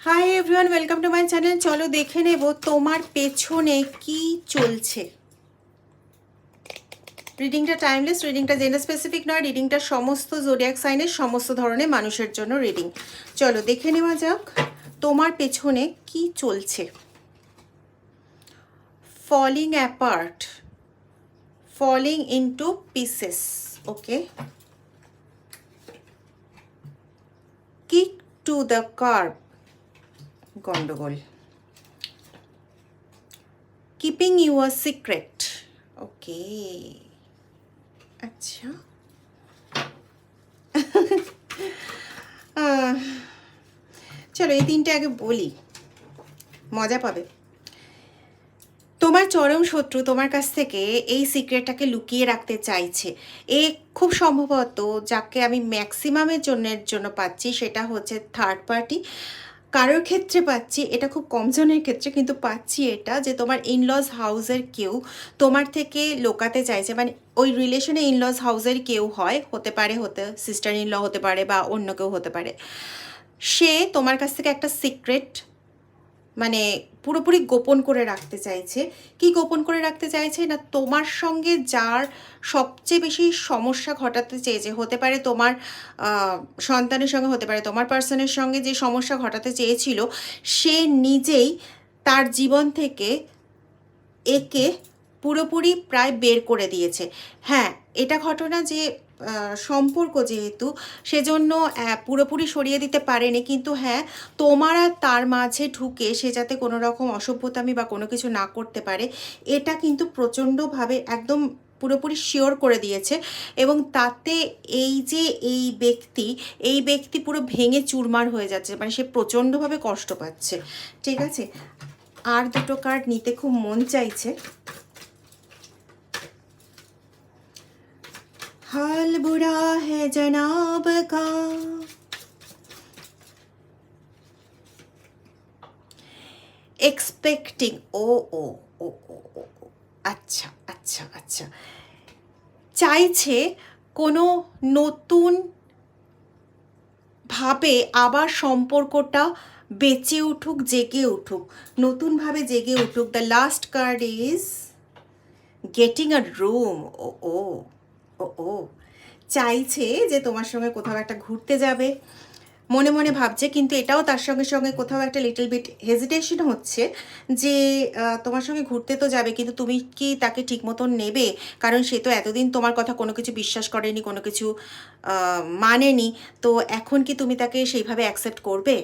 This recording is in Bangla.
Hi everyone, welcome to my channel. চলো দেখে নেব তোমার পেছনে কি চলছে। রিডিংটা টাইমলেস, রিডিংটা জেন্ডার স্পেসিফিক নয়, রিডিংটা সমস্ত জোডিয়াক সাইনের সমস্ত ধরনের মানুষের জন্য রিডিং। চলো দেখে নেওয়া যাক তোমার পেছনে কি চলছে। Falling apart, falling into pieces, okay. Kick to the curb, গন্ডগোল। Keeping your secret, okay. আচ্ছা, চলো এই তিনটে আগে বলি, মজা পাবে। তোমার চরম শত্রু তোমার কাছ থেকে এই সিক্রেটটাকে লুকিয়ে রাখতে চাইছে। এ খুব সম্ভবত যাকে আমি ম্যাক্সিমামের জন্য পাচ্ছি সেটা হচ্ছে থার্ড পার্টি। কারোর ক্ষেত্রে পাচ্ছি, এটা খুব কমজনের ক্ষেত্রে কিন্তু পাচ্ছি এটা, যে তোমার ইনলস হাউসের কেউ তোমার থেকে লোকাতে চাইছে। মানে ওই রিলেশনে ইনলস হাউসের কেউ হয়, হতে পারে, সিস্টার ইন ল হতে পারে বা অন্য কেউ হতে পারে। সে তোমার কাছ থেকে একটা সিক্রেট মানে পুরোপুরি গোপন করে রাখতে চাইছে। কি গোপন করে রাখতে চাইছে না, তোমার সঙ্গে যার সবচেয়ে বেশি সমস্যা ঘটাতে চেয়েছে, হতে পারে তোমার সন্তানের সঙ্গে, হতে পারে তোমার পার্সনের সঙ্গে যে সমস্যা ঘটাতে চেয়েছিল, সে নিজেই তার জীবন থেকে একে পুরোপুরি প্রায় বের করে দিয়েছে। হ্যাঁ, এটা ঘটনা যে সম্পর্ক যেহেতু, সেজন্য পুরোপুরি সরিয়ে দিতে পারেনি, কিন্তু হ্যাঁ, তোমার আর তার মাঝে ঢুকে সে যাতে কোনো রকম অসভ্যতামি বা কোনো কিছু না করতে পারে, এটা কিন্তু প্রচণ্ডভাবে একদম পুরোপুরি শিওর করে দিয়েছে। এবং তাতে এই ব্যক্তি পুরো ভেঙে চুরমার হয়ে যাচ্ছে, মানে সে প্রচণ্ডভাবে কষ্ট পাচ্ছে। ঠিক আছে, আর দুটো কার্ড নিতে খুব মন চাইছে। हाल बुरा है जनाब का, एक्सपेक्टिंग, ओ ओ ओ ओ ओ আচ্ছা আচ্ছা আচ্ছা, চাইছে কোনো নতুন ভাবে আবার সম্পর্কটা বেঁচে উঠুক, জেগে উঠুক, নতুনভাবে জেগে উঠুক। The last card is getting a room, ও ও ও ও চাইছে যে তোমার সঙ্গে কোথাও একটা ঘুরতে যাবে, মনে মনে ভাবছে, কিন্তু এটাও তার সঙ্গে সঙ্গে কোথাও একটা লিটল বিট হেজিটেশন হচ্ছে যে তোমার সঙ্গে ঘুরতে তো যাবে, কিন্তু তুমি কি তাকে ঠিক মতন নেবে? কারণ সে তো এতদিন তোমার কথা কোনো কিছু বিশ্বাস করেনি, কোনো কিছু মানেনি। তো এখন কি তুমি তাকে সেইভাবে অ্যাকসেপ্ট করবে?